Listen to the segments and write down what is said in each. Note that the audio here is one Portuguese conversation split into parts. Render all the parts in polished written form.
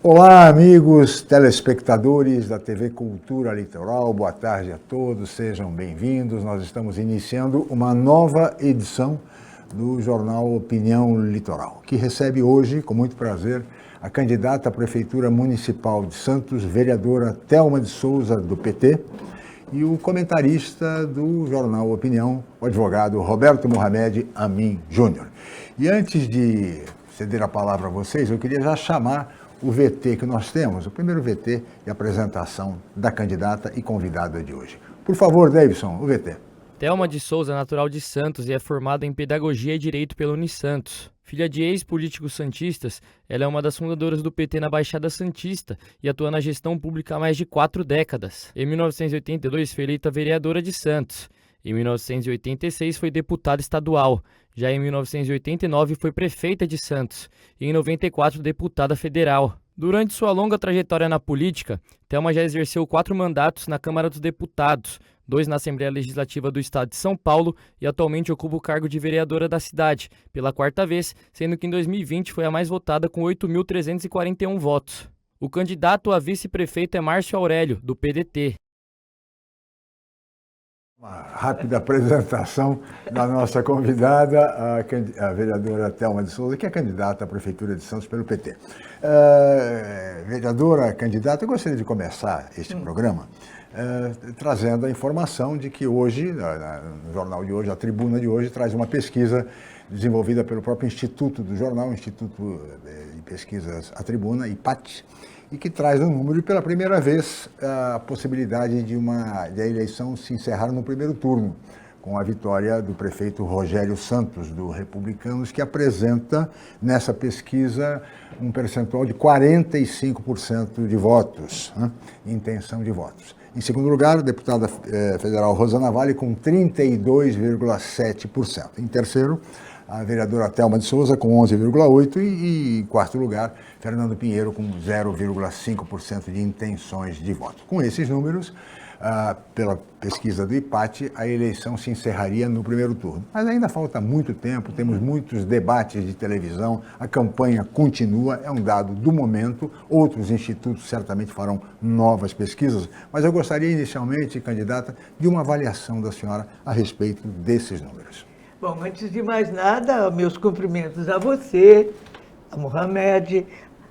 Olá, amigos telespectadores da TV Cultura Litoral, boa tarde a todos, sejam bem-vindos. Nós estamos iniciando uma nova edição do jornal Opinião Litoral, que recebe hoje, com muito prazer, a candidata à Prefeitura Municipal de Santos, vereadora Thelma de Souza, do PT, e o comentarista do jornal Opinião, o advogado Roberto Mohamed Amin Júnior. E antes de ceder a palavra a vocês, eu queria já chamar o VT que nós temos, o primeiro VT e apresentação da candidata e convidada de hoje. Por favor, Davidson, o VT. Thelma de Souza é natural de Santos e é formada em Pedagogia e Direito pela Unisantos. Filha de ex-políticos santistas, ela é uma das fundadoras do PT na Baixada Santista e atua na gestão pública há mais de 4 décadas. Em 1982 foi eleita vereadora de Santos. Em 1986 foi deputada estadual. Já em 1989 foi prefeita de Santos e em 94 deputada federal. Durante sua longa trajetória na política, Thelma já exerceu 4 mandatos na Câmara dos Deputados, 2 na Assembleia Legislativa do Estado de São Paulo e atualmente ocupa o cargo de vereadora da cidade, pela 4ª vez, sendo que em 2020 foi a mais votada com 8.341 votos. O candidato a vice-prefeito é Márcio Aurélio, do PDT. Uma rápida apresentação da nossa convidada, a vereadora Thelma de Souza, que é candidata à Prefeitura de Santos pelo PT. Vereadora, candidata, eu gostaria de começar este programa trazendo a informação de que hoje, no jornal de hoje, a tribuna de hoje, traz uma pesquisa desenvolvida pelo próprio Instituto do Jornal, o Instituto de Pesquisas A Tribuna, IPAT, e que traz no número, e pela primeira vez, a possibilidade de a eleição se encerrar no primeiro turno, com a vitória do prefeito Rogério Santos, do Republicanos, que apresenta, nessa pesquisa, um percentual de 45% de votos, intenção de votos. Em segundo lugar, a deputada federal Rosana Vale, com 32,7%. Em terceiro, a vereadora Thelma de Souza, com 11,8%, e em quarto lugar, Fernando Pinheiro, com 0,5% de intenções de voto. Com esses números, pela pesquisa do IPAT, a eleição se encerraria no primeiro turno. Mas ainda falta muito tempo, temos muitos debates de televisão, a campanha continua, é um dado do momento, outros institutos certamente farão novas pesquisas, mas eu gostaria inicialmente, candidata, de uma avaliação da senhora a respeito desses números. Bom, antes de mais nada, meus cumprimentos a você, a Mohamed,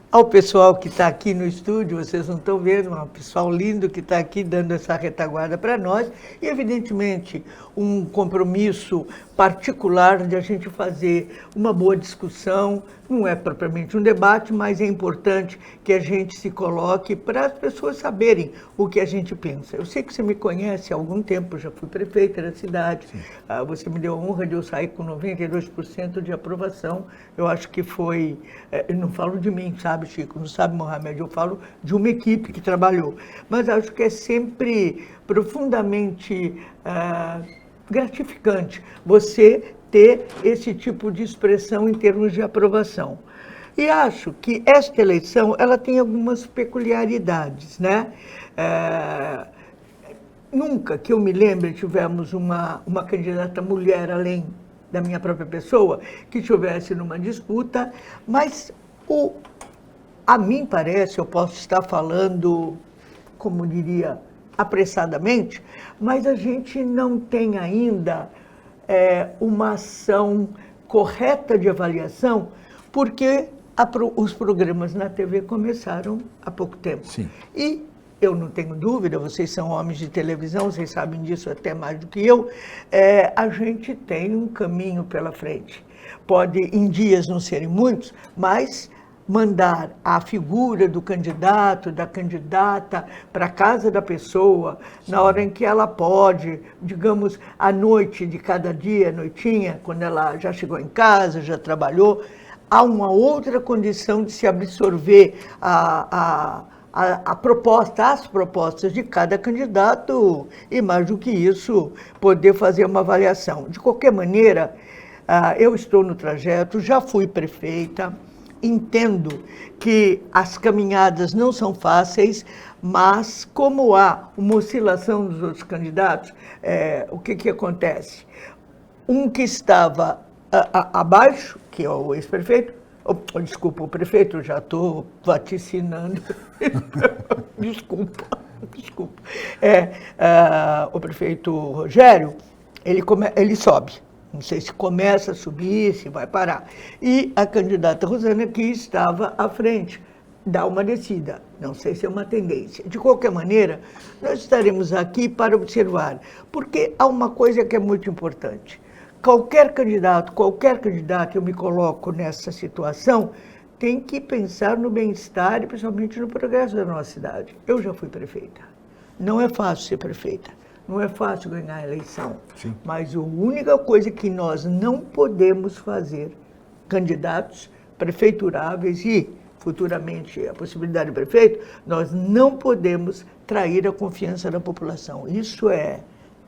ao pessoal que está aqui no estúdio, vocês não estão vendo, um pessoal lindo que está aqui dando essa retaguarda para nós, e evidentemente um compromisso particular de a gente fazer uma boa discussão, não é propriamente um debate, mas é importante que a gente se coloque para as pessoas saberem o que a gente pensa. Eu sei que você me conhece há algum tempo, já fui prefeita da cidade, você me deu a honra de eu sair com 92% de aprovação, eu acho que foi, eu não falo de mim, sabe, Chico, não sabe, Mohamed, eu falo de uma equipe que trabalhou, mas acho que é sempre profundamente gratificante você ter esse tipo de expressão em termos de aprovação. E acho que esta eleição, ela tem algumas peculiaridades, né? Nunca que eu me lembre tivemos uma candidata mulher, além da minha própria pessoa, que estivesse numa disputa, mas a mim parece, eu posso estar falando, como diria, apressadamente, mas a gente não tem ainda uma ação correta de avaliação, porque os programas na TV começaram há pouco tempo. Sim. E eu não tenho dúvida, vocês são homens de televisão, vocês sabem disso até mais do que eu, a gente tem um caminho pela frente. Pode, em dias, não serem muitos, mas mandar a figura do candidato, da candidata para a casa da pessoa, na hora em que ela pode, digamos, à noite de cada dia, noitinha, quando ela já chegou em casa, já trabalhou, há uma outra condição de se absorver as propostas de cada candidato e, mais do que isso, poder fazer uma avaliação. De qualquer maneira, eu estou no trajeto, já fui prefeita, entendo que as caminhadas não são fáceis, mas como há uma oscilação dos outros candidatos, o que acontece? Um que estava abaixo, que é o ex-prefeito, Desculpa, o prefeito, eu já estou vaticinando. Desculpa. O prefeito Rogério, ele sobe. Não sei se começa a subir, se vai parar. E a candidata Rosana, que estava à frente, dá uma descida. Não sei se é uma tendência. De qualquer maneira, nós estaremos aqui para observar, porque há uma coisa que é muito importante. Qualquer candidato, eu me coloco nessa situação, tem que pensar no bem-estar e principalmente no progresso da nossa cidade. Eu já fui prefeita. Não é fácil ser prefeita. Não é fácil ganhar a eleição. Sim. Mas a única coisa que nós não podemos fazer, candidatos prefeituráveis e futuramente a possibilidade de prefeito, nós não podemos trair a confiança da população. Isso é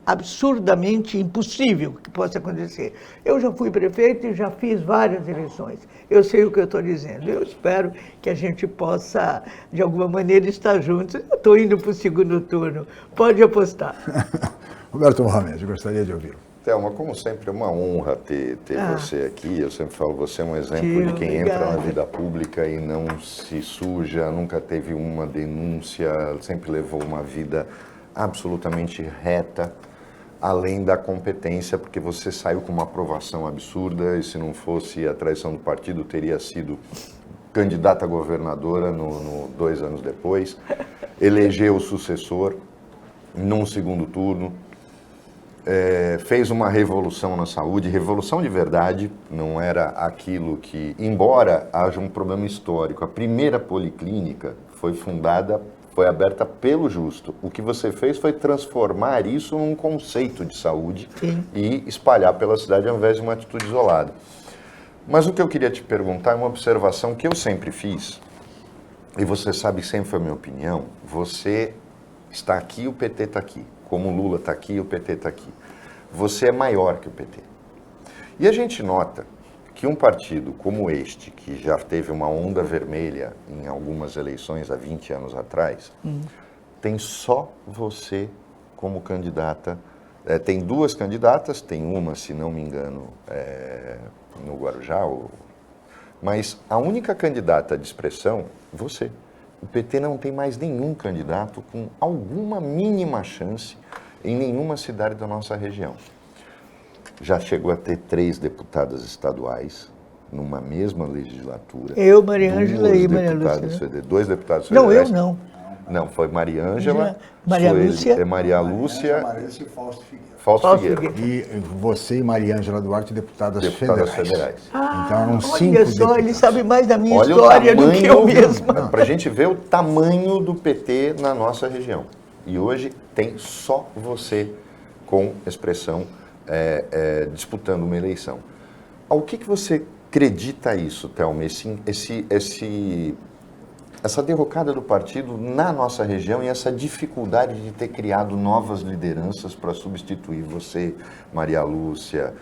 absurdamente impossível que possa acontecer. Eu já fui prefeito e já fiz várias eleições. Eu sei o que eu estou dizendo. Eu espero que a gente possa, de alguma maneira, estar juntos. Eu estou indo para o segundo turno. Pode apostar. Roberto Mohamed, gostaria de ouvi-lo. Thelma, como sempre, é uma honra ter você aqui. Eu sempre falo, você é um exemplo de quem obrigada. entra na vida pública e não se suja, nunca teve uma denúncia, sempre levou uma vida absolutamente reta, além da competência, porque você saiu com uma aprovação absurda e se não fosse a traição do partido, teria sido candidata a governadora 2 anos depois, elegeu o sucessor num segundo turno, fez uma revolução na saúde, revolução de verdade, não era aquilo que, embora haja um problema histórico, a primeira policlínica foi aberta pelo Justo. O que você fez foi transformar isso num conceito de saúde. Sim. E espalhar pela cidade ao invés de uma atitude isolada. Mas o que eu queria te perguntar é uma observação que eu sempre fiz, e você sabe que sempre foi a minha opinião, você está aqui, o PT está aqui. Como o Lula está aqui, o PT está aqui. Você é maior que o PT. E a gente nota que um partido como este, que já teve uma onda vermelha em algumas eleições há 20 anos atrás, tem só você como candidata. Tem 2 candidatas, tem uma, se não me engano, no Guarujá, mas a única candidata de expressão, você. O PT não tem mais nenhum candidato com alguma mínima chance em nenhuma cidade da nossa região. Já chegou a ter 3 deputadas estaduais numa mesma legislatura. Eu, Maria Ângela e Maria Lúcia. 2 deputados Não, federais. eu não. Não, foi Maria Ângela, Maria Lúcia. Maria Lúcia, E Fausto Figueiredo. Fausto Figueiredo. E você e Maria Ângela Duarte, deputadas federais. Ah, Então eram 5 olha só, deputados. ele sabe mais da minha Olha história do que eu mesma. Para a gente ver o tamanho do PT na nossa região. E hoje tem só você com expressão disputando uma eleição. Ao que você acredita isso, Thelma? Essa derrocada do partido na nossa região e essa dificuldade de ter criado novas lideranças para substituir você, Maria Lúcia,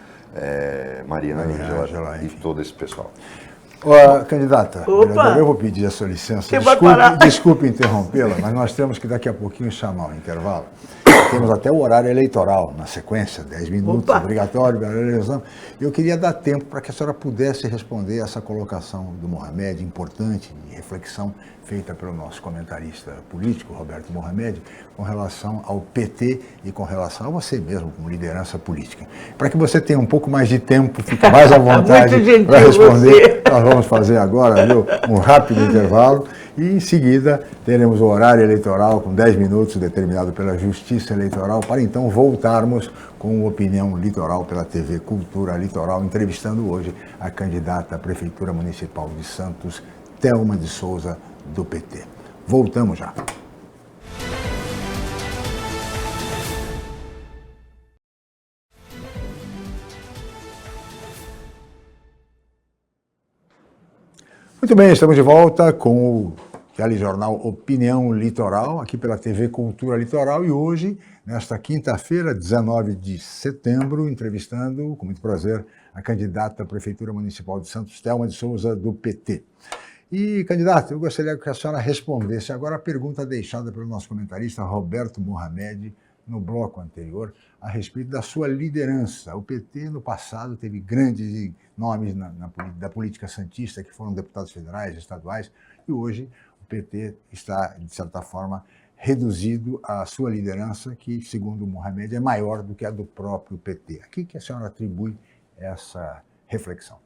Maria Ângela e todo esse pessoal. Candidata, Opa! eu vou pedir a sua licença. Você vai parar. Desculpe interrompê-la, mas nós temos que daqui a pouquinho chamar o intervalo. Temos até o horário eleitoral na sequência, 10 minutos, Opa! obrigatório para a eleição. Eu queria dar tempo para que a senhora pudesse responder essa colocação do Mohamed, importante, de reflexão feita pelo nosso comentarista político, Roberto Mohamed, com relação ao PT e com relação a você mesmo, como liderança política. Para que você tenha um pouco mais de tempo, fique mais à vontade para responder. Nós vamos fazer agora, viu, um rápido intervalo e em seguida teremos o horário eleitoral com 10 minutos determinado pela Justiça Eleitoral para então voltarmos com Opinião Litoral pela TV Cultura Litoral, entrevistando hoje a candidata à Prefeitura Municipal de Santos, Thelma de Souza, do PT. Voltamos já. Muito bem, estamos de volta com o telejornal Opinião Litoral, aqui pela TV Cultura Litoral, e hoje, nesta quinta-feira, 19 de setembro, entrevistando, com muito prazer, a candidata à Prefeitura Municipal de Santos, Thelma de Souza, do PT. E, candidata, eu gostaria que a senhora respondesse agora a pergunta deixada pelo nosso comentarista Roberto Mohamed no bloco anterior a respeito da sua liderança. O PT, no passado, teve grandes nomes da política santista, que foram deputados federais, estaduais, e hoje o PT está, de certa forma, reduzido à sua liderança, que, segundo o Mohamed, é maior do que a do próprio PT. A que a senhora atribui essa reflexão?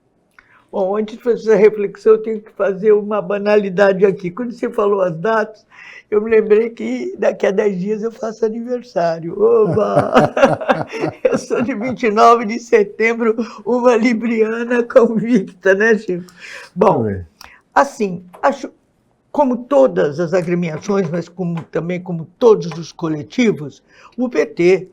Bom, antes de fazer essa reflexão, eu tenho que fazer uma banalidade aqui. Quando você falou as datas, eu me lembrei que daqui a 10 dias eu faço aniversário. Oba! Eu sou de 29 de setembro, uma libriana convicta, né, Chico? Bom, assim, acho, como todas as agremiações, mas também como todos os coletivos, o PT...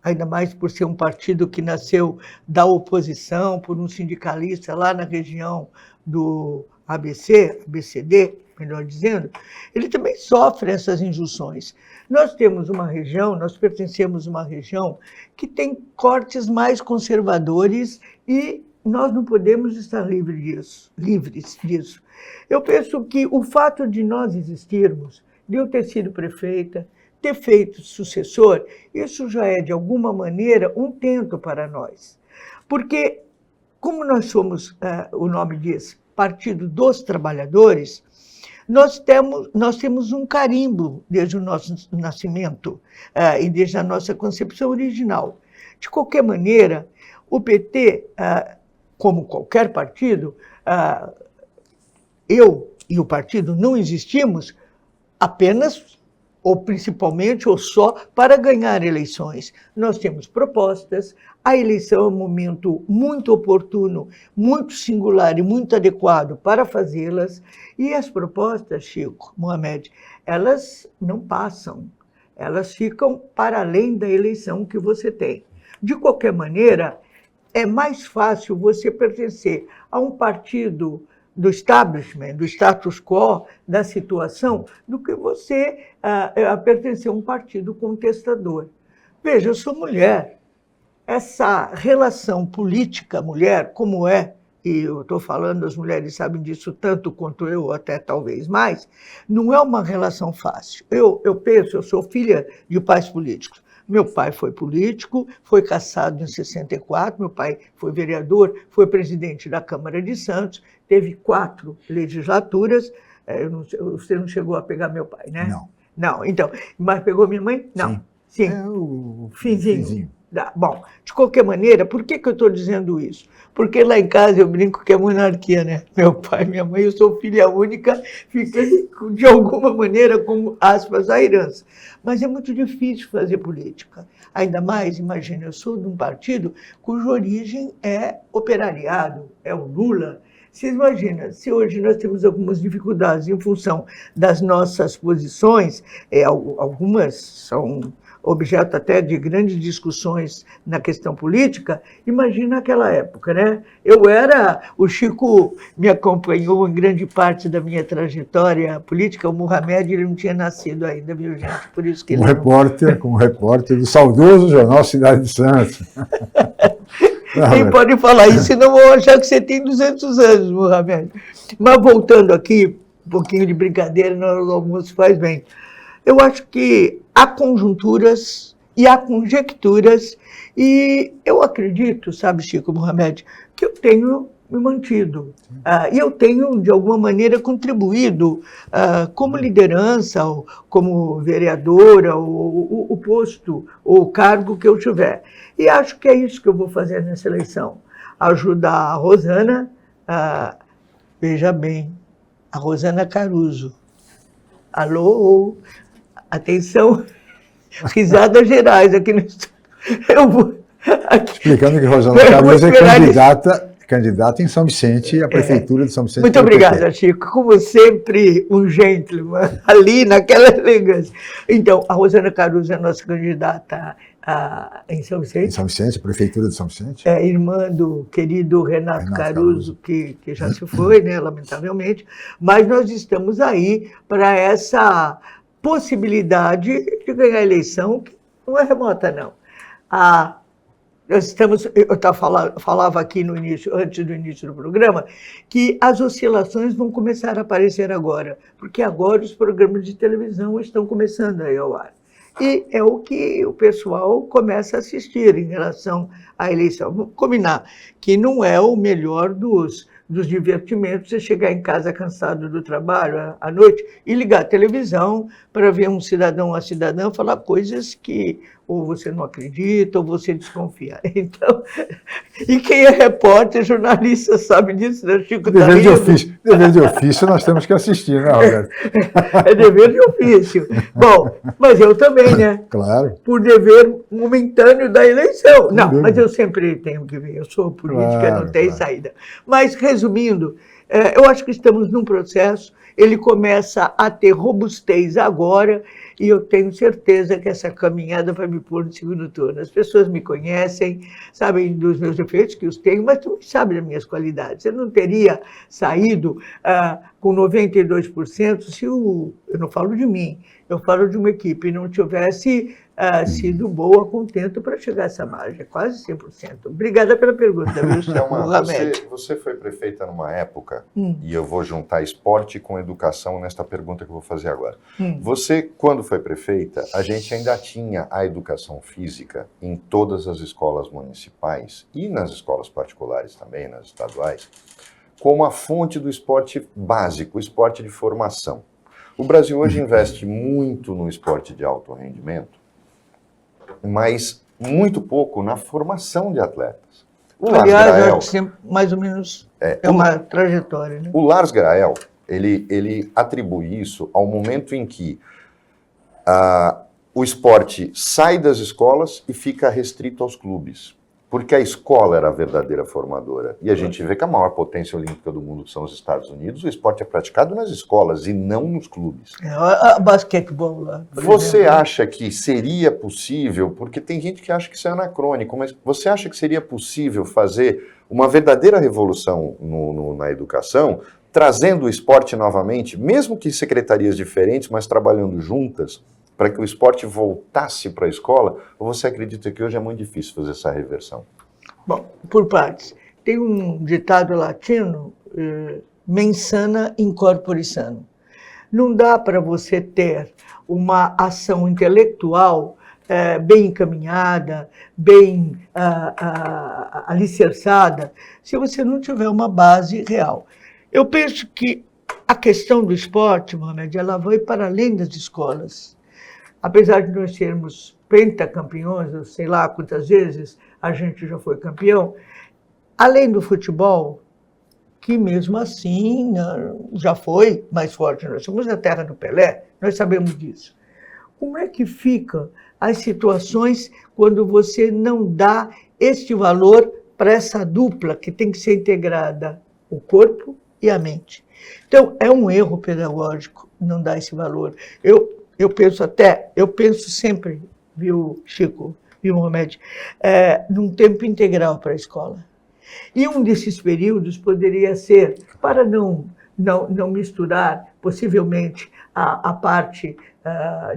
ainda mais por ser um partido que nasceu da oposição, por um sindicalista lá na região do ABCD, melhor dizendo, ele também sofre essas injunções. Nós pertencemos a uma região que tem cortes mais conservadores e nós não podemos estar livres disso. Eu penso que o fato de nós existirmos, de eu ter sido prefeita, ter feito sucessor, isso já é, de alguma maneira, um tento para nós. Porque, como nós somos, o nome diz, Partido dos Trabalhadores, nós temos um carimbo desde o nosso nascimento e desde a nossa concepção original. De qualquer maneira, o PT, como qualquer partido, eu e o partido não existimos apenas ou principalmente ou só para ganhar eleições. Nós temos propostas, a eleição é um momento muito oportuno, muito singular e muito adequado para fazê-las, e as propostas, Chico, Mohamed, elas não passam, elas ficam para além da eleição que você tem. De qualquer maneira, é mais fácil você pertencer a um partido do establishment, do status quo, da situação, do que você pertencer a um partido contestador. Veja, eu sou mulher. Essa relação política-mulher, como é, e eu estou falando, as mulheres sabem disso tanto quanto eu, ou até talvez mais, não é uma relação fácil. Eu sou filha de pais políticos. Meu pai foi político, foi cassado em 64, meu pai foi vereador, foi presidente da Câmara de Santos, teve 4 legislaturas. Você não chegou a pegar meu pai, né? Não. Não, então, mas pegou minha mãe? Não. Sim. É o finzinho. Bom, de qualquer maneira, por que eu estou dizendo isso? Porque lá em casa eu brinco que é monarquia, né? Meu pai, minha mãe, eu sou filha única, fiquei de alguma maneira com, aspas, a herança. Mas é muito difícil fazer política. Ainda mais, imagina, eu sou de um partido cuja origem é operariado, é o Lula. Você imagina, se hoje nós temos algumas dificuldades em função das nossas posições, algumas são objeto até de grandes discussões na questão política, imagina aquela época, né? O Chico me acompanhou em grande parte da minha trajetória política, o Mohamed ele não tinha nascido ainda, viu, gente? Por isso que como repórter do saudoso jornal Cidade de Santos. Quem pode falar isso, senão vou achar que você tem 200 anos, Mohamed. Mas voltando aqui, um pouquinho de brincadeira na hora do almoço faz bem. Eu acho que há conjunturas e há conjecturas, e eu acredito, sabe, Chico, Mohamed, que eu tenho me mantido. E eu tenho, de alguma maneira, contribuído como liderança, ou como vereadora, ou o posto, ou o cargo que eu tiver. E acho que é isso que eu vou fazer nessa eleição. Ajudar a Rosana, veja bem, a Rosana Caruso. Alô? Atenção, risadas gerais aqui no estúdio. Eu vou... Explicando que Rosana Caruso é candidata em São Vicente, a prefeitura de São Vicente. Muito obrigada, Chico. Como sempre, um gentleman, ali naquela elegância. Então, a Rosana Caruso é a nossa candidata em São Vicente. Em São Vicente, prefeitura de São Vicente. É irmã do querido Renato Caruso, que já se foi, né, lamentavelmente. Mas nós estamos aí para essa possibilidade de ganhar a eleição, que não é remota, não. Eu falava aqui no início, antes do início do programa, que as oscilações vão começar a aparecer agora, porque agora os programas de televisão estão começando aí ao ar. E é o que o pessoal começa a assistir em relação à eleição. Vamos combinar que não é o melhor dos divertimentos você chegar em casa cansado do trabalho à noite e ligar a televisão para ver um cidadão ou uma cidadã falar coisas que ou você não acredita ou você desconfia. Então, e quem é repórter, jornalista, sabe disso, né, Chico? Dever de ofício nós temos que assistir, né, Roberto? É dever de ofício. Bom, mas eu também, né? Claro. Por dever momentâneo da eleição. Não, mas eu sempre tenho que ver. Eu sou política, claro, não tem claro. saída. Mas, resumindo, eu acho que estamos num processo, ele começa a ter robustez agora, e eu tenho certeza que essa caminhada vai me pôr no segundo turno. As pessoas me conhecem, sabem dos meus defeitos, que os tenho, mas também sabem das minhas qualidades. Eu não teria saído com 92% se eu não falo de mim, eu falo de uma equipe, não tivesse sido boa, contento para chegar a essa margem, quase 100%. Obrigada pela pergunta, viu, Mohamed? Você foi prefeita numa época, e eu vou juntar esporte com educação nesta pergunta que eu vou fazer agora. Você, quando foi prefeita, a gente ainda tinha a educação física em todas as escolas municipais e nas escolas particulares também, nas estaduais, como a fonte do esporte básico, o esporte de formação. O Brasil hoje investe muito no esporte de alto rendimento, mas muito pouco na formação de atletas. Aliás, acho que mais ou menos é uma trajetória, né? O Lars Grael, ele atribui isso ao momento em que o esporte sai das escolas e fica restrito aos clubes. Porque a escola era a verdadeira formadora. E a gente vê que a maior potência olímpica do mundo, que são os Estados Unidos, o esporte é praticado nas escolas e não nos clubes. Basquetebol lá. Você acha que seria possível, porque tem gente que acha que isso é anacrônico, mas você acha que seria possível fazer uma verdadeira revolução na educação, trazendo o esporte novamente, mesmo que secretarias diferentes, mas trabalhando juntas, para que o esporte voltasse para a escola, ou você acredita que hoje é muito difícil fazer essa reversão? Bom, por partes. Tem um ditado latino, mens sana in corpore sano. Não dá para você ter uma ação intelectual bem encaminhada, bem alicerçada, se você não tiver uma base real. Eu penso que a questão do esporte, Mohamed, ela vai para além das escolas. Apesar de nós sermos pentacampeões, eu sei lá quantas vezes a gente já foi campeão, além do futebol, que mesmo assim já foi mais forte, nós somos a terra do Pelé, nós sabemos disso. Como é que ficam as situações quando você não dá este valor para essa dupla que tem que ser integrada, o corpo e a mente? Então, é um erro pedagógico não dar esse valor. Eu penso sempre, viu, Chico, viu, Mohamed, num tempo integral para a escola. E um desses períodos poderia ser, para não misturar, possivelmente, a parte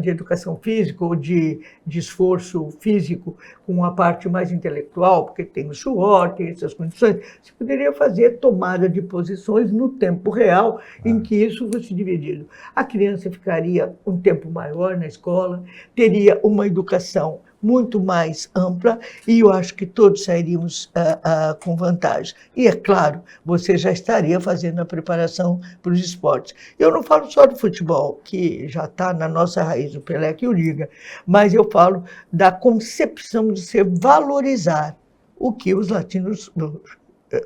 de educação física ou de esforço físico com a parte mais intelectual, porque tem o suor, tem essas condições, você poderia fazer tomada de posições no tempo real em que isso fosse dividido. A criança ficaria um tempo maior na escola, teria uma educação muito mais ampla e eu acho que todos sairíamos com vantagem. E, é claro, você já estaria fazendo a preparação para os esportes. Eu não falo só do futebol, que já está na nossa raiz, o Pelé que o liga, mas eu falo da concepção de se valorizar o que os latinos,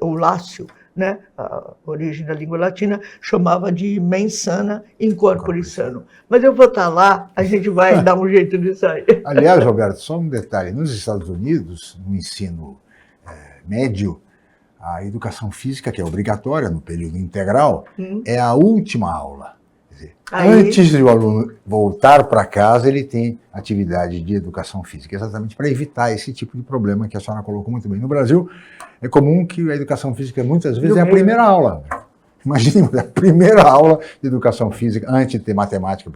o Lácio, né, a origem da língua latina, chamava de mens sana in corpore sano. Mas eu vou estar lá, a gente vai dar um jeito disso aí. Aliás, Roberto, só um detalhe. Nos Estados Unidos, no ensino médio, a educação física, que é obrigatória no período integral, é a última aula. Quer dizer, antes de o aluno voltar para casa, ele tem atividade de educação física, exatamente para evitar esse tipo de problema que a senhora colocou muito bem. No Brasil, é comum que a educação física, muitas vezes, é a primeira aula. Imagine, a primeira aula de educação física, antes de ter matemática.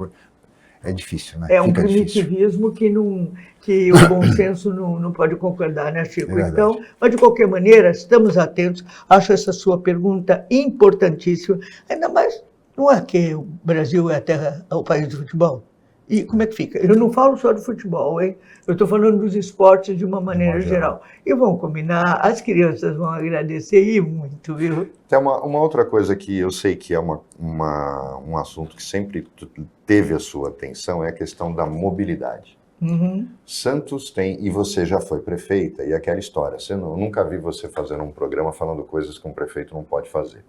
É difícil, né? É um primitivismo que o bom senso não pode concordar, né, Chico? Então, mas de qualquer maneira, estamos atentos. Acho essa sua pergunta importantíssima. Ainda mais, não é que o Brasil é o país do futebol? E como é que fica? Eu não falo só do futebol, hein? Eu estou falando dos esportes de uma maneira geral. E vão combinar, as crianças vão agradecer e muito, viu? Tem uma outra coisa que eu sei que é um assunto que sempre teve a sua atenção, é a questão da mobilidade. Uhum. Santos tem, e você já foi prefeita, e aquela história, eu nunca vi você fazendo um programa falando coisas que um prefeito não pode fazer.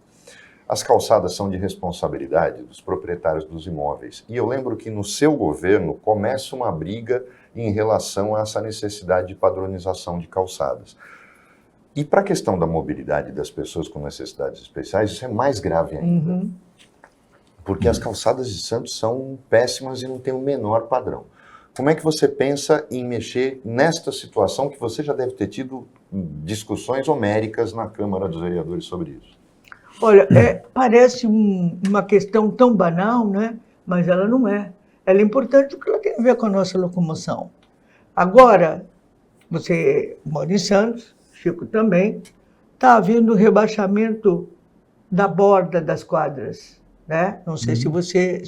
As calçadas são de responsabilidade dos proprietários dos imóveis. E eu lembro que no seu governo começa uma briga em relação a essa necessidade de padronização de calçadas. E para a questão da mobilidade das pessoas com necessidades especiais, isso é mais grave ainda. Uhum. Porque as calçadas de Santos são péssimas e não têm o menor padrão. Como é que você pensa em mexer nesta situação que você já deve ter tido discussões homéricas na Câmara dos Vereadores sobre isso? Olha, parece uma questão tão banal, né? Mas ela não é. Ela é importante porque ela tem a ver com a nossa locomoção. Agora, você mora em Santos, Chico também, está havendo rebaixamento da borda das quadras, né? Não sei se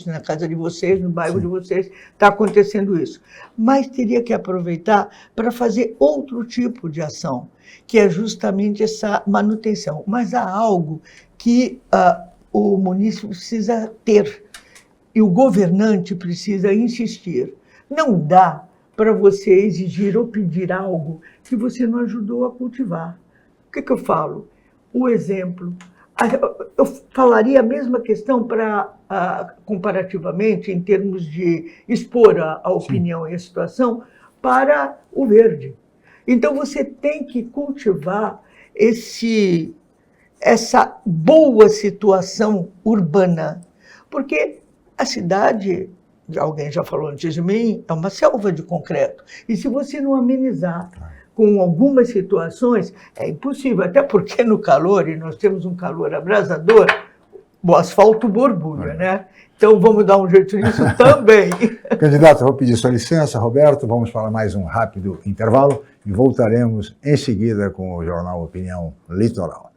na casa de vocês, no bairro de vocês, está acontecendo isso. Mas teria que aproveitar para fazer outro tipo de ação, que é justamente essa manutenção. Mas há algo que o munícipe precisa ter e o governante precisa insistir. Não dá para você exigir ou pedir algo que você não ajudou a cultivar. O que eu falo? O exemplo. Eu falaria a mesma questão comparativamente, em termos de expor a opinião e a situação, para o verde. Então, você tem que cultivar essa boa situação urbana, porque a cidade, alguém já falou antes de mim, é uma selva de concreto. E se você não amenizar com algumas situações, é impossível, até porque no calor, e nós temos um calor abrasador, o asfalto borbulha, né? Então vamos dar um jeito nisso também. Candidato, eu vou pedir sua licença, Roberto, vamos para mais um rápido intervalo e voltaremos em seguida com o Jornal Opinião Litoral.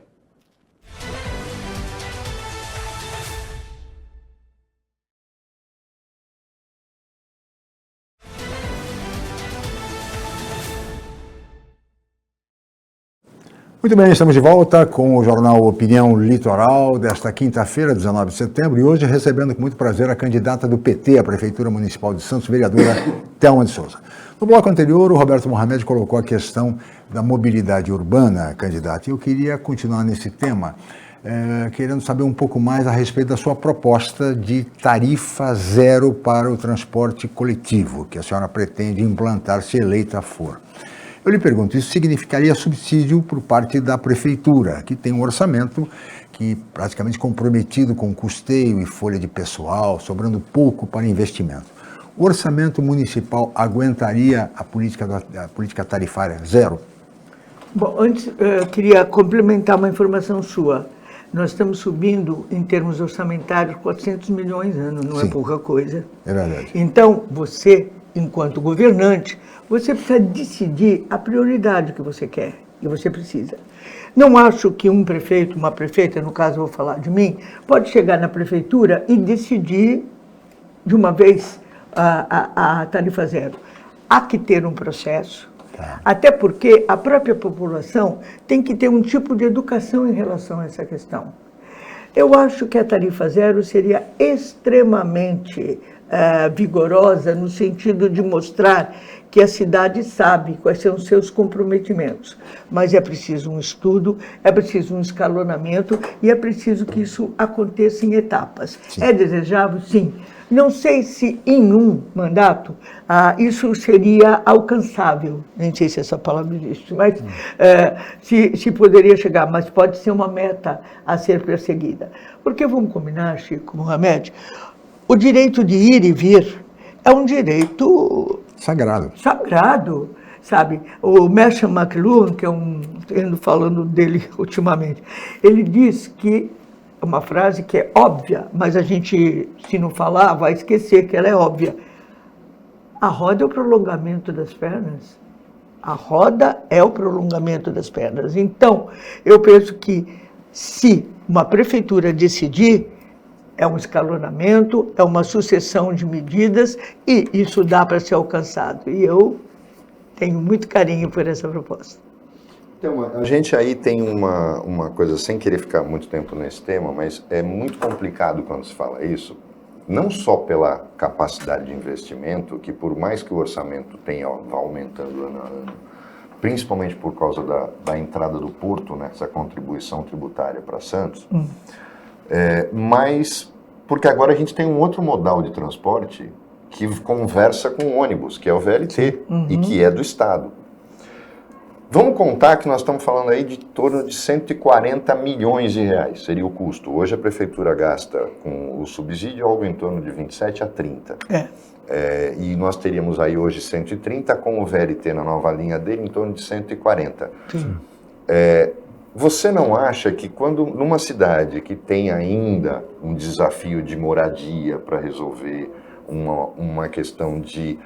Muito bem, estamos de volta com o Jornal Opinião Litoral desta quinta-feira, 19 de setembro, e hoje recebendo com muito prazer a candidata do PT à Prefeitura Municipal de Santos, vereadora Thelma de Souza. No bloco anterior, o Roberto Mohamed colocou a questão da mobilidade urbana, candidata, e eu queria continuar nesse tema, querendo saber um pouco mais a respeito da sua proposta de tarifa zero para o transporte coletivo, que a senhora pretende implantar se eleita for. Eu lhe pergunto, isso significaria subsídio por parte da Prefeitura, que tem um orçamento que praticamente comprometido com custeio e folha de pessoal, sobrando pouco para investimento. O orçamento municipal aguentaria a política tarifária zero? Bom, antes eu queria complementar uma informação sua. Nós estamos subindo, em termos orçamentários, 400 milhões ano, não é pouca coisa. É verdade. Então, você, enquanto governante, você precisa decidir a prioridade que você quer, e você precisa. Não acho que um prefeito, uma prefeita, no caso eu vou falar de mim, pode chegar na prefeitura e decidir de uma vez a tarifa zero. Há que ter um processo, até porque a própria população tem que ter um tipo de educação em relação a essa questão. Eu acho que a tarifa zero seria extremamente vigorosa no sentido de mostrar que a cidade sabe quais são os seus comprometimentos, mas é preciso um estudo, é preciso um escalonamento e é preciso que isso aconteça em etapas. Sim. É desejável? Sim. Não sei se em um mandato isso seria alcançável, nem sei se essa palavra existe, mas se poderia chegar, mas pode ser uma meta a ser perseguida. Porque vamos combinar, Chico Mohamed, o direito de ir e vir é um direito sagrado, sabe? O Marshall McLuhan, que ando falando dele ultimamente, ele diz que uma frase que é óbvia, mas a gente, se não falar, vai esquecer que ela é óbvia. A roda é o prolongamento das pernas. A roda é o prolongamento das pernas. Então, eu penso que se uma prefeitura decidir, É um escalonamento, é uma sucessão de medidas e isso dá para ser alcançado. E eu tenho muito carinho por essa proposta. Então, a gente aí tem uma coisa, sem querer ficar muito tempo nesse tema, mas é muito complicado quando se fala isso, não só pela capacidade de investimento, que por mais que o orçamento tenha vá aumentando ano a ano, principalmente por causa da entrada do porto, né, essa contribuição tributária para Santos, mas porque agora a gente tem um outro modal de transporte que conversa com o ônibus, que é o VLT, e que é do Estado. Vamos contar que nós estamos falando aí de torno de 140 milhões de reais, seria o custo. Hoje a prefeitura gasta com o subsídio algo em torno de 27 a 30. E nós teríamos aí hoje 130, com o VLT na nova linha dele em torno de 140. Você não acha que quando numa cidade que tem ainda um desafio de moradia para resolver, uma questão de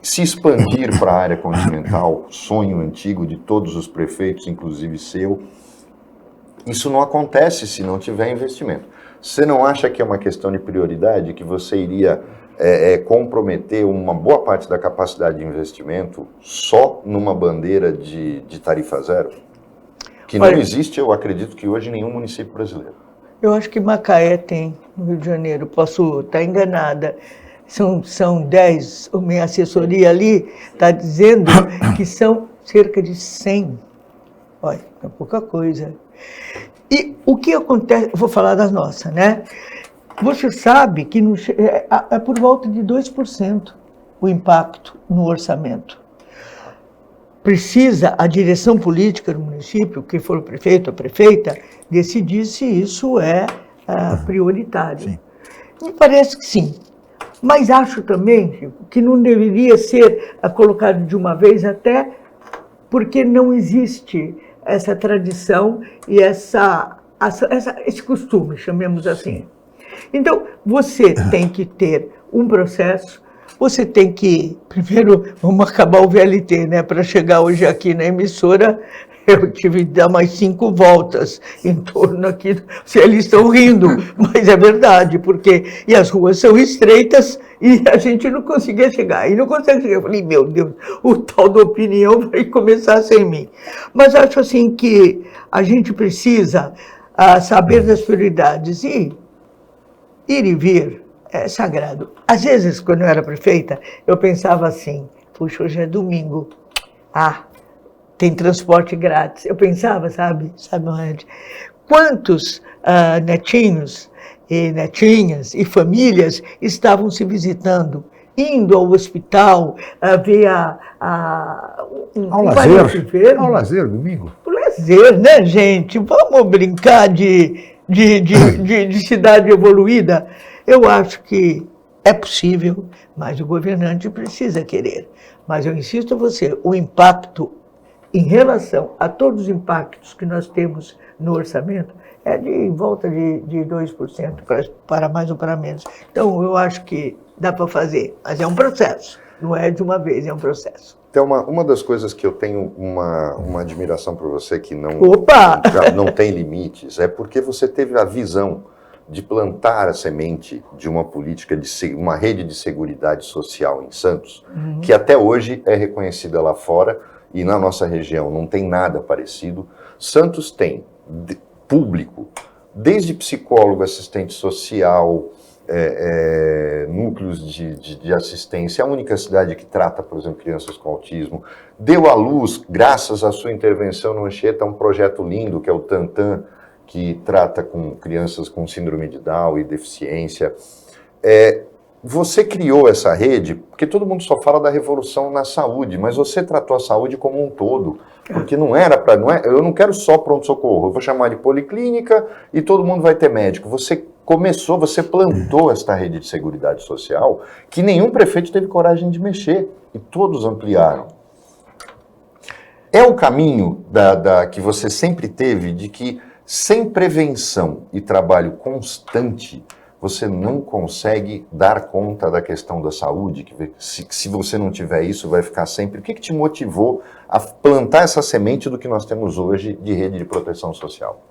se expandir para a área continental, sonho antigo de todos os prefeitos, inclusive seu, isso não acontece se não tiver investimento. Você não acha que é uma questão de prioridade, que você iria comprometer uma boa parte da capacidade de investimento só numa bandeira de tarifa zero? Que não existe, eu acredito que hoje, em nenhum município brasileiro. Eu acho que Macaé tem, no Rio de Janeiro, posso estar enganada. São 10, minha assessoria ali está dizendo que são cerca de 100. Olha, é pouca coisa. E o que acontece, vou falar das nossas, né? Você sabe que é por volta de 2% o impacto no orçamento. Precisa a direção política do município, que for o prefeito ou a prefeita, decidir se isso é prioritário. Sim. Me parece que sim. Mas acho também, Chico, que não deveria ser colocado de uma vez, até porque não existe essa tradição e esse costume, chamemos assim. Então, você tem que ter um processo, você tem que, primeiro, vamos acabar o VLT, né? Para chegar hoje aqui na emissora, eu tive que dar mais 5 voltas em torno aqui. Eles estão rindo, mas é verdade, porque e as ruas são estreitas e a gente não conseguia chegar. E não consegue chegar. Eu falei, meu Deus, o tal da opinião vai começar sem mim. Mas acho assim que a gente precisa saber das prioridades e ir e vir é sagrado. Às vezes, quando eu era prefeita, eu pensava assim, puxa, hoje é domingo. Tem transporte grátis. Eu pensava, sabe, Mohamed, quantos netinhos e netinhas e famílias estavam se visitando, indo ao hospital, ver ao lazer. Ao lazer, domingo. O lazer, né, gente? Vamos brincar de cidade evoluída? Eu acho que é possível, mas o governante precisa querer. Mas eu insisto a você, o impacto em relação a todos os impactos que nós temos no orçamento, é de volta de 2%, para mais ou para menos. Então, eu acho que dá para fazer, mas é um processo, não é de uma vez, é um processo. Então, uma das coisas que eu tenho uma admiração por você, que não tem limites, é porque você teve a visão de plantar a semente de uma política, uma rede de seguridade social em Santos, que até hoje é reconhecida lá fora, e na nossa região não tem nada parecido. Santos tem público, desde psicólogo, assistente social, núcleos de assistência, a única cidade que trata, por exemplo, crianças com autismo, deu à luz, graças à sua intervenção no Anchieta, um projeto lindo, que é o Tantan, que trata com crianças com síndrome de Down e deficiência. Você criou essa rede, porque todo mundo só fala da revolução na saúde, mas você tratou a saúde como um todo, porque eu não quero só pronto-socorro, eu vou chamar de policlínica e todo mundo vai ter médico. Você plantou esta rede de seguridade social que nenhum prefeito teve coragem de mexer e todos ampliaram. É o caminho que você sempre teve de que sem prevenção e trabalho constante, você não consegue dar conta da questão da saúde, que se você não tiver isso, vai ficar sempre... O que te motivou a plantar essa semente do que nós temos hoje de rede de proteção social?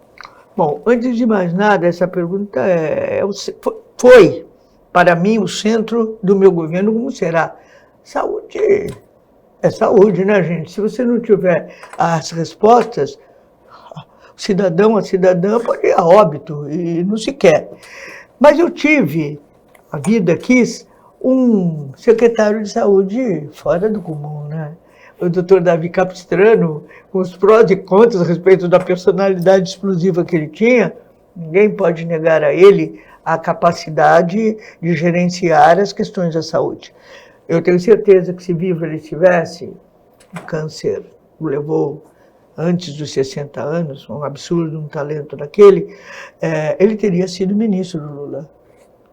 Bom, antes de mais nada, essa pergunta foi, para mim, o centro do meu governo, como será? Saúde é saúde, né, gente? Se você não tiver as respostas, o cidadão, a cidadã pode ir a óbito e não se quer. Mas eu tive, a vida quis, um secretário de saúde fora do comum, né? O doutor Davi Capistrano, com os prós e contras a respeito da personalidade explosiva que ele tinha, ninguém pode negar a ele a capacidade de gerenciar as questões da saúde. Eu tenho certeza que se vivo ele estivesse, o câncer o levou antes dos 60 anos, um absurdo, um talento daquele, ele teria sido ministro do Lula.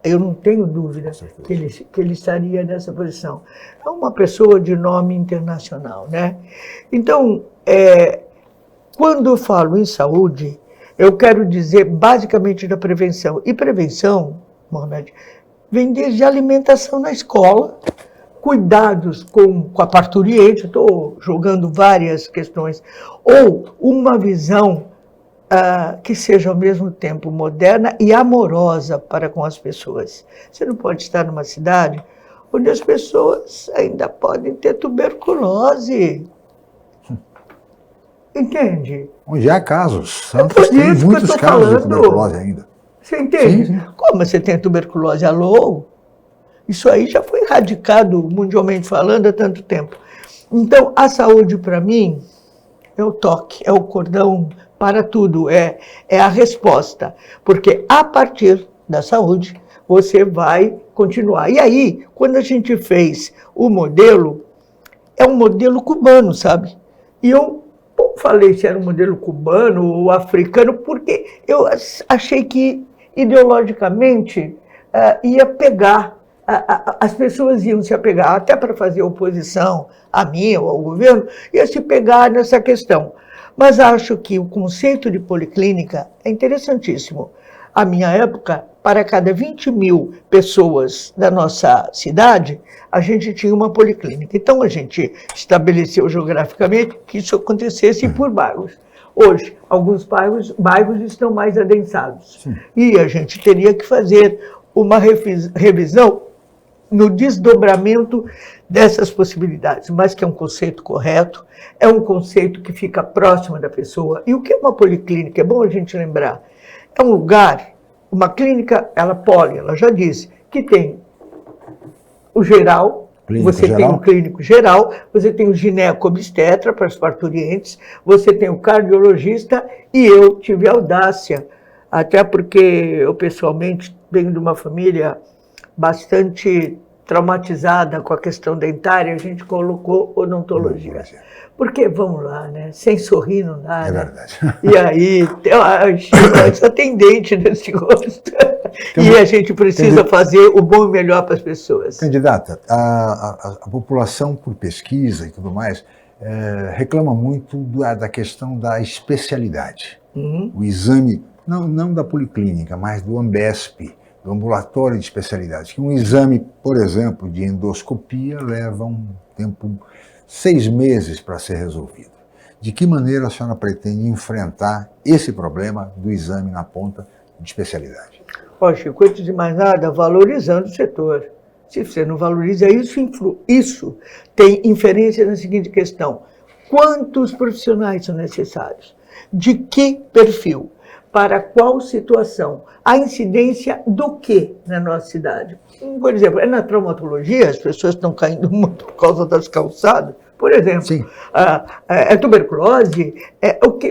Eu não tenho dúvida que ele estaria nessa posição. É uma pessoa de nome internacional, né? Então, quando eu falo em saúde, eu quero dizer basicamente da prevenção. E prevenção, Mohamed, vem desde a alimentação na escola, cuidados com a parturiente, estou jogando várias questões, ou uma visão que seja ao mesmo tempo moderna e amorosa para com as pessoas. Você não pode estar numa cidade onde as pessoas ainda podem ter tuberculose. Entende? Onde há casos. Santos tem muitos casos de tuberculose ainda. Você entende? Sim. Como você tem tuberculose? Alô? Isso aí já foi erradicado, mundialmente falando, há tanto tempo. Então, a saúde, para mim, é o toque, é o cordão para tudo, é a resposta. Porque a partir da saúde, você vai continuar. E aí, quando a gente fez o modelo, é um modelo cubano, sabe? E eu falei se era um modelo cubano ou africano, porque eu achei que, ideologicamente, ia pegar. As pessoas iam se apegar, até para fazer oposição a mim ou ao governo, ia se pegar nessa questão. Mas acho que o conceito de policlínica é interessantíssimo. À minha época, para cada 20 mil pessoas da nossa cidade, a gente tinha uma policlínica. Então, a gente estabeleceu geograficamente que isso acontecesse por bairros. Hoje, alguns bairros estão mais adensados. Sim. E a gente teria que fazer uma revisão no desdobramento dessas possibilidades, mas que é um conceito correto, é um conceito que fica próximo da pessoa. E o que é uma policlínica? É bom a gente lembrar. É um lugar, uma clínica, ela já disse, que tem o geral, tem um clínico geral, você tem o gineco-obstetra para os parturientes, você tem o cardiologista, e eu tive a audácia, até porque eu pessoalmente venho de uma família bastante traumatizada com a questão dentária, a gente colocou odontologia. Porque, vamos lá, né? Sem sorrir não dá, né? Verdade. E aí, só tem dente nesse rosto. E a gente precisa fazer o bom e melhor para as pessoas. Candidata, a população, por pesquisa e tudo mais, reclama muito da questão da especialidade. Uhum. O exame, não da policlínica, mas do Ambesp, do ambulatório de especialidades, que um exame, por exemplo, de endoscopia leva um tempo, 6 meses para ser resolvido. De que maneira a senhora pretende enfrentar esse problema do exame na ponta de especialidade? Chico, antes de mais nada, valorizando o setor. Se você não valoriza isso tem inferência na seguinte questão: quantos profissionais são necessários? De que perfil? Para qual situação? A incidência do que na nossa cidade? Por exemplo, na traumatologia, as pessoas estão caindo muito por causa das calçadas. Por exemplo, tuberculose,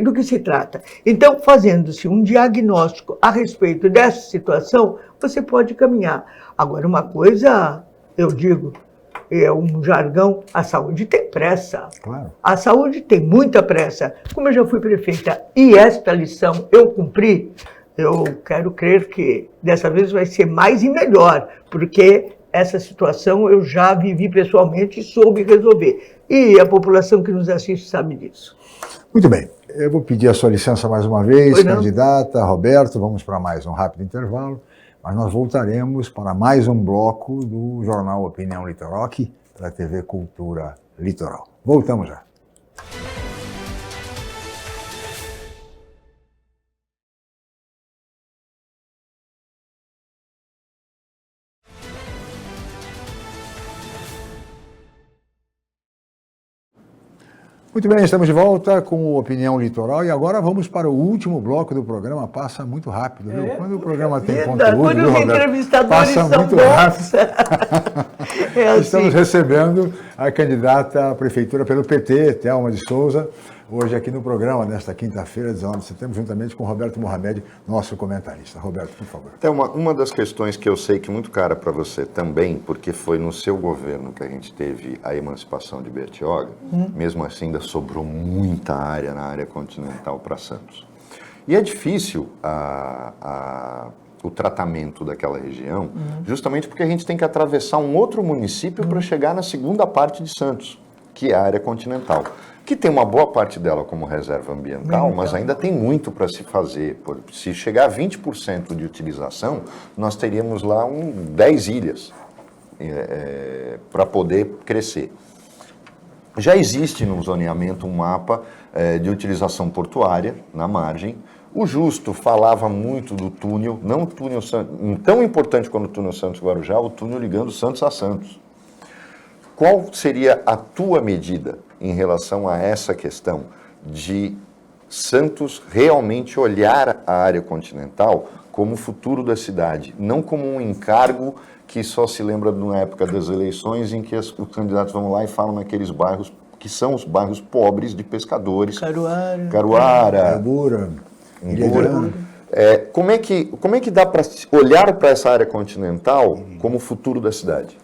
do que se trata? Então, fazendo-se um diagnóstico a respeito dessa situação, você pode caminhar. Agora, uma coisa, eu digo, é um jargão, a saúde tem pressa. Claro. A saúde tem muita pressa. Como eu já fui prefeita e esta lição eu cumpri, eu quero crer que dessa vez vai ser mais e melhor, porque essa situação eu já vivi pessoalmente e soube resolver. E a população que nos assiste sabe disso. Muito bem. Eu vou pedir a sua licença mais uma vez, candidata Roberto. Vamos para mais um rápido intervalo, mas nós voltaremos para mais um bloco do Jornal Opinião Litoral, aqui pela TV Cultura Litoral. Voltamos já. Muito bem, estamos de volta com o Opinião Litoral e agora vamos para o último bloco do programa. Passa muito rápido, viu? Quando o programa tem conteúdo, quando viu, os Roberto? entrevistadores Passa são muito bons. rápido. É assim. Estamos recebendo a candidata à prefeitura pelo PT, Thelma de Souza, hoje aqui no programa, nesta quinta-feira, 19 de setembro, juntamente com Roberto Mohamed, nosso comentarista. Roberto, por favor. Então, uma das questões que eu sei que é muito cara para você também, porque foi no seu governo que a gente teve a emancipação de Bertioga, mesmo assim ainda sobrou muita área na área continental para Santos. E é difícil o tratamento daquela região, justamente porque a gente tem que atravessar um outro município para chegar na segunda parte de Santos, que é a área continental, que tem uma boa parte dela como reserva ambiental, mas ainda tem muito para se fazer. Se chegar a 20% de utilização, nós teríamos lá 10 ilhas para poder crescer. Já existe no zoneamento um mapa de utilização portuária na margem. O Justo falava muito do túnel, não o túnel tão importante quanto o túnel Santos-Guarujá, o túnel ligando Santos a Santos. Qual seria a tua medida em relação a essa questão de Santos realmente olhar a área continental como o futuro da cidade, não como um encargo que só se lembra na época das eleições em que os candidatos vão lá e falam naqueles bairros que são os bairros pobres de pescadores. Caruara, Ibura. Como é que dá para olhar para essa área continental como o futuro da cidade?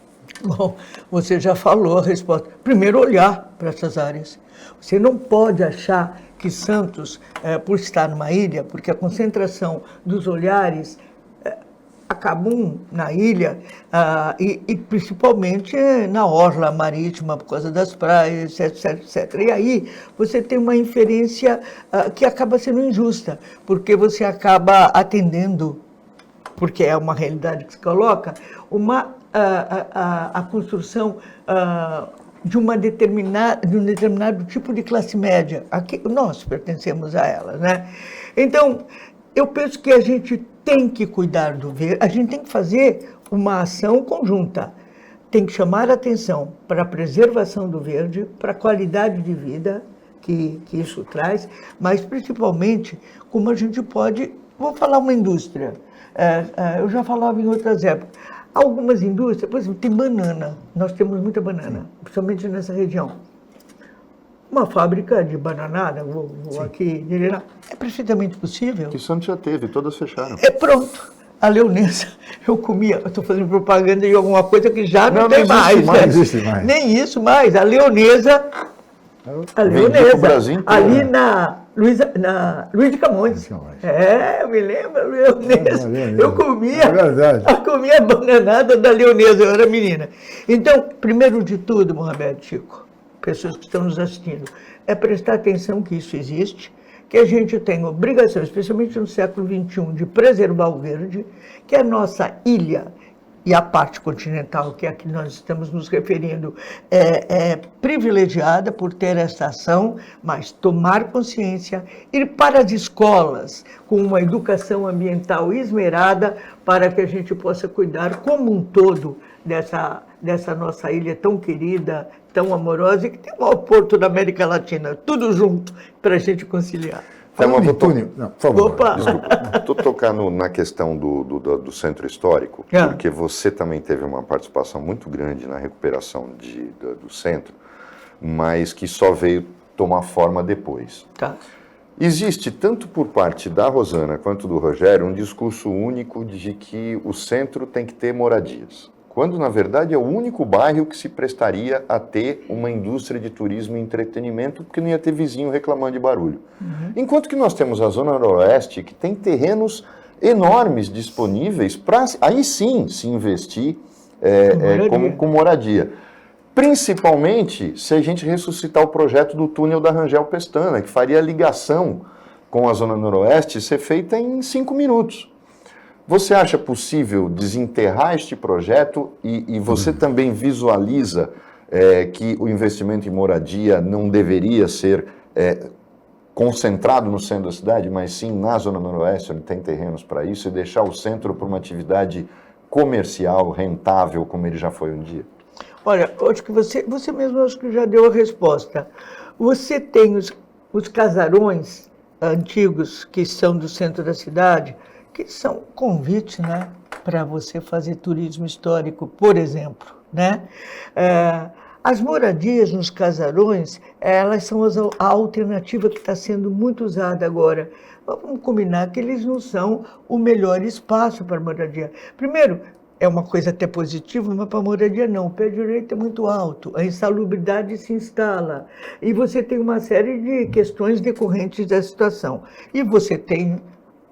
Bom, você já falou a resposta. Primeiro, olhar para essas áreas. Você não pode achar que Santos, por estar numa ilha, porque a concentração dos olhares acabam na ilha e principalmente na orla marítima, por causa das praias, etc, etc. E aí você tem uma inferência que acaba sendo injusta, porque você acaba atendendo, porque é uma realidade que se coloca, a construção de um determinado tipo de classe média. Aqui, nós pertencemos a ela, né? Então, eu penso que a gente tem que cuidar do verde, a gente tem que fazer uma ação conjunta, tem que chamar a atenção para a preservação do verde, para a qualidade de vida que isso traz, mas principalmente como a gente pode, vou falar uma indústria, eu já falava em outras épocas, algumas indústrias, por exemplo, tem banana, nós temos muita banana, principalmente nessa região. Uma fábrica de bananada, vou aqui, é perfeitamente possível. Que Santos já teve, todas fecharam. Pronto. A leonesa, eu comia, eu estou fazendo propaganda de alguma coisa que já não tem mais. Não existe mais. Nem isso mais. A leonesa, ali na Luiz de Camões. Eu me lembro, leonesa. Eu comia a bananada da leonesa, eu era menina. Então, primeiro de tudo, Mohamed, Chico, pessoas que estão nos assistindo, é prestar atenção que isso existe, que a gente tem obrigação, especialmente no século XXI, de preservar o verde, que a nossa ilha e a parte continental, que é a que nós estamos nos referindo, é privilegiada por ter essa ação, mas tomar consciência, ir para as escolas com uma educação ambiental esmerada para que a gente possa cuidar como um todo dessa nossa ilha tão querida, tão amorosa e que tem o maior porto da América Latina, tudo junto para a gente conciliar. Falando em túnel, não, por favor. Opa! Estou tocando na questão do centro histórico, porque você também teve uma participação muito grande na recuperação do centro, mas que só veio tomar forma depois. Tá. Existe, tanto por parte da Rosana quanto do Rogério, um discurso único de que o centro tem que ter moradias, quando, na verdade, é o único bairro que se prestaria a ter uma indústria de turismo e entretenimento, porque não ia ter vizinho reclamando de barulho. Enquanto que nós temos a Zona Noroeste, que tem terrenos enormes disponíveis para, aí sim, se investir com moradia. Principalmente se a gente ressuscitar o projeto do túnel da Rangel Pestana, que faria a ligação com a Zona Noroeste ser feita em 5 minutos. Você acha possível desenterrar este projeto e você também visualiza que o investimento em moradia não deveria ser concentrado no centro da cidade, mas sim na Zona Noroeste, onde tem terrenos para isso, e deixar o centro para uma atividade comercial, rentável, como ele já foi um dia? Olha, acho que você mesmo acho que já deu a resposta. Você tem os casarões antigos que são do centro da cidade, que são convites, né, para você fazer turismo histórico, por exemplo, né? As moradias nos casarões, elas são a alternativa que está sendo muito usada agora. Vamos combinar que eles não são o melhor espaço para moradia. Primeiro, é uma coisa até positiva, mas para moradia não. O pé direito é muito alto, a insalubridade se instala e você tem uma série de questões decorrentes da situação. E você tem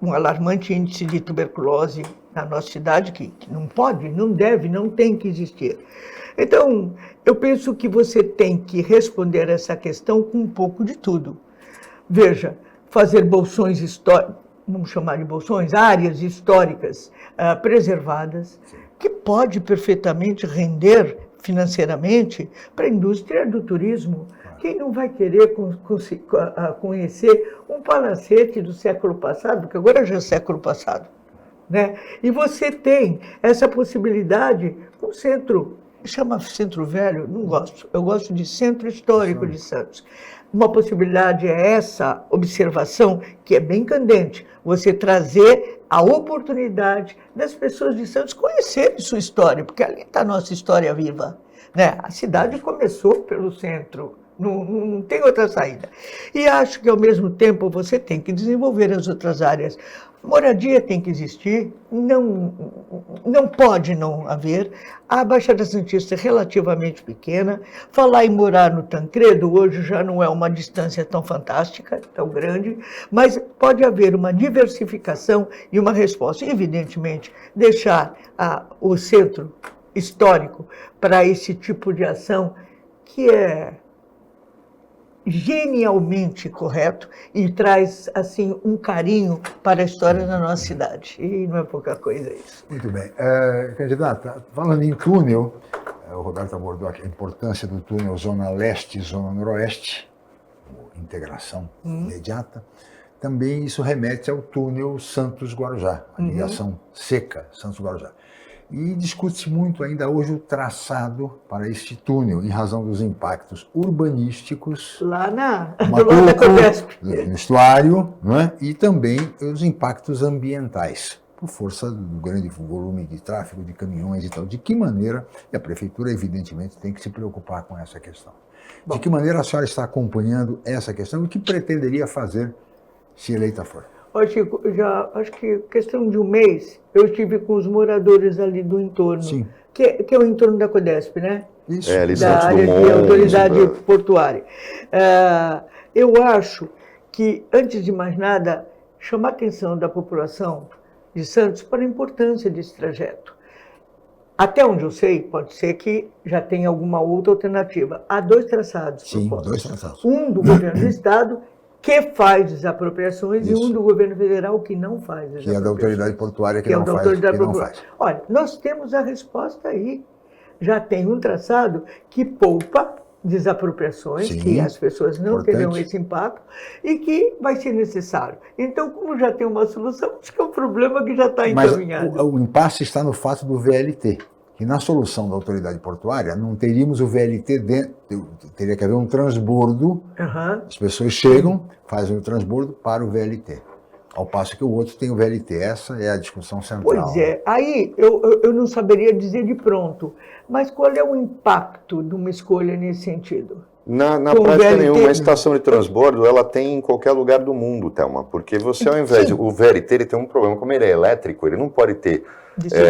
um alarmante índice de tuberculose na nossa cidade que não pode, não deve, não tem que existir. Então, eu penso que você tem que responder essa questão com um pouco de tudo. Veja, fazer bolsões históricos, vamos chamar de bolsões, áreas históricas preservadas, que pode perfeitamente render financeiramente para a indústria do turismo. Quem não vai querer conhecer um palacete do século passado, porque agora já é século passado, né? E você tem essa possibilidade com o centro, chama Centro Velho, não gosto, eu gosto de Centro Histórico de Santos. Uma possibilidade é essa observação, que é bem candente, você trazer a oportunidade das pessoas de Santos conhecerem sua história, porque ali está a nossa história viva, né? A cidade começou pelo centro, não tem outra saída. E acho que, ao mesmo tempo, você tem que desenvolver as outras áreas. Moradia tem que existir, não pode não haver. A Baixada Santista é relativamente pequena. Falar em morar no Tancredo hoje já não é uma distância tão fantástica, tão grande, mas pode haver uma diversificação e uma resposta. Evidentemente, deixar o centro histórico para esse tipo de ação que é genialmente correto e traz, assim, um carinho para a história da nossa cidade. E não é pouca coisa isso. Muito bem. Candidata, falando em túnel, o Roberto abordou aqui a importância do túnel Zona Leste e Zona Noroeste, integração imediata. Também isso remete ao túnel Santos-Guarujá, a ligação seca Santos-Guarujá. E discute-se muito ainda hoje o traçado para este túnel, em razão dos impactos urbanísticos lá na Codesp, no estuário, não é? E também os impactos ambientais, por força do grande volume de tráfego de caminhões e tal. De que maneira, e a Prefeitura, evidentemente, tem que se preocupar com essa questão. De que maneira a senhora está acompanhando essa questão e o que pretenderia fazer se eleita for? Ó, Chico, acho que questão de um mês, eu estive com os moradores ali do entorno, que é o entorno da Codesp, né? Isso. Da área de autoridade portuária. Eu acho que, antes de mais nada, chamar a atenção da população de Santos para a importância desse trajeto. Até onde eu sei, pode ser que já tenha alguma outra alternativa. Há 2 traçados. Sim, 2 traçados. Um do governo do Estado, que faz desapropriações, e um do governo federal que não faz desapropriações. Que é da autoridade portuária que não faz. Olha, nós temos a resposta aí. Já tem um traçado que poupa desapropriações, que as pessoas não terão esse impacto, e que vai ser necessário. Então, como já tem uma solução, acho que é um problema que já está encaminhado. Mas o impasse está no fato do VLT. Que na solução da autoridade portuária não teríamos o VLT dentro, teria que haver um transbordo, as pessoas chegam, fazem o transbordo para o VLT, ao passo que o outro tem o VLT. Essa é a discussão central. Pois é, aí eu não saberia dizer de pronto, mas qual é o impacto de uma escolha nesse sentido? Na prática nenhuma, a estação de transbordo ela tem em qualquer lugar do mundo, Thelma, porque você, ao invés de... O VLT ele tem um problema, como ele é elétrico, ele não pode ter...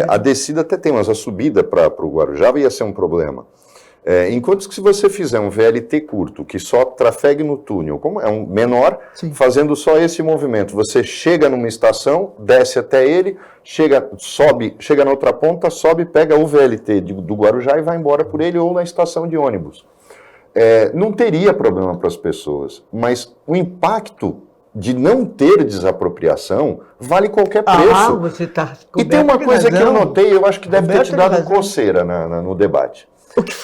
a descida até tem, mas a subida para o Guarujá ia ser um problema. Enquanto que se você fizer um VLT curto, que só trafegue no túnel, como é um menor, fazendo só esse movimento, você chega numa estação, desce até ele, chega na outra ponta, sobe, pega o VLT do Guarujá e vai embora por ele ou na estação de ônibus. Não teria problema para as pessoas, mas o impacto de não ter desapropriação vale qualquer preço. Você tá e tem uma coisa que eu notei, eu acho que deve ter te dado coceira no debate.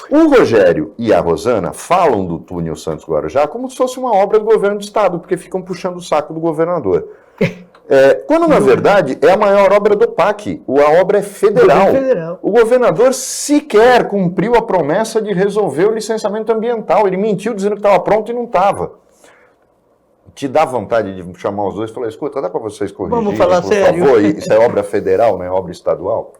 O Rogério e a Rosana falam do túnel Santos-Guarujá como se fosse uma obra do governo do estado, porque ficam puxando o saco do governador. Quando, na verdade, é a maior obra do PAC. A obra é federal. O governador sequer cumpriu a promessa de resolver o licenciamento ambiental. Ele mentiu dizendo que estava pronto e não estava. Te dá vontade de chamar os dois e falar, escuta, dá para vocês corrigirem, vamos falar por sério. favor? Isso é obra federal, não é obra estadual?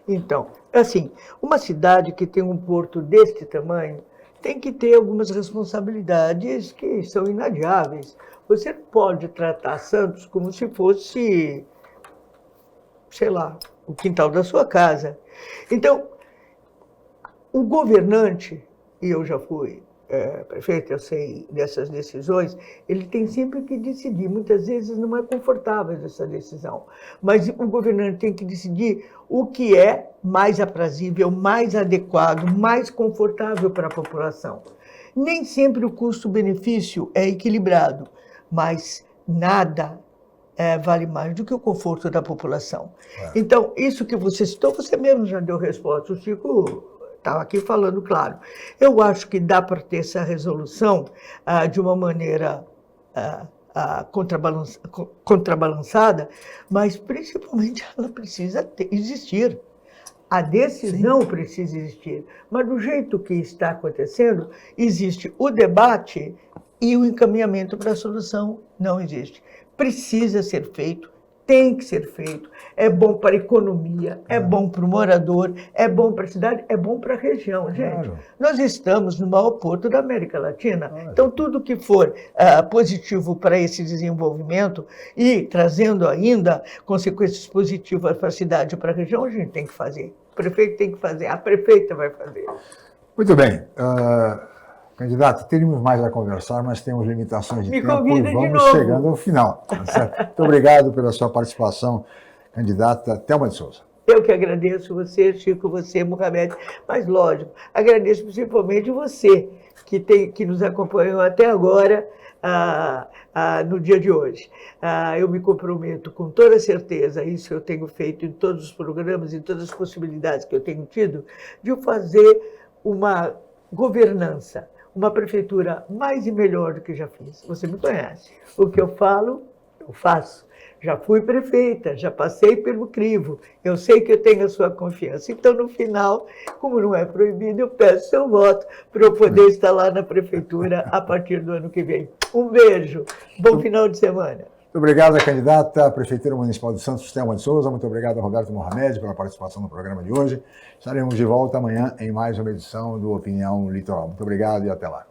Então, assim, uma cidade que tem um porto deste tamanho tem que ter algumas responsabilidades que são inadiáveis. Você pode tratar Santos como se fosse, sei lá, o quintal da sua casa. Então, o governante, e eu já fui prefeito, eu sei dessas decisões, ele tem sempre que decidir. Muitas vezes não é confortável essa decisão, mas o governante tem que decidir o que é mais aprazível, mais adequado, mais confortável para a população. Nem sempre o custo-benefício é equilibrado, mas nada vale mais do que o conforto da população. Então, isso que você citou, você mesmo já deu resposta. O Chico estava aqui falando, claro. Eu acho que dá para ter essa resolução de uma maneira contrabalançada, mas principalmente ela precisa existir. A decisão precisa existir, mas do jeito que está acontecendo, existe o debate e o encaminhamento para a solução não existe. Precisa ser feito, tem que ser feito. É bom para a economia, é bom para o morador, é bom para a cidade, é bom para a região, gente. Claro. Nós estamos no maior porto da América Latina, então tudo que for positivo para esse desenvolvimento e trazendo ainda consequências positivas para a cidade e para a região, a gente tem que fazer. O prefeito tem que fazer, a prefeita vai fazer. Muito bem. Candidato, teríamos mais a conversar, mas temos limitações de tempo e vamos chegando ao final. Tá certo? Muito obrigado pela sua participação, candidata Thelma de Souza. Eu que agradeço você, Chico, você, Mohamed, mas lógico, agradeço principalmente você, que nos acompanhou até agora, no dia de hoje. Eu me comprometo com toda certeza, isso eu tenho feito em todos os programas, em todas as possibilidades que eu tenho tido, de fazer uma governança, uma prefeitura mais e melhor do que já fiz. Você me conhece. O que eu falo, eu faço. Já fui prefeita, já passei pelo crivo. Eu sei que eu tenho a sua confiança. Então, no final, como não é proibido, eu peço seu voto para eu poder estar lá na prefeitura a partir do ano que vem. Um beijo. Bom final de semana. Muito obrigado, candidata à Prefeitura Municipal de Santos, Thelma de Souza. Muito obrigado a Roberto Mohamed pela participação no programa de hoje. Estaremos de volta amanhã em mais uma edição do Opinião Litoral. Muito obrigado e até lá.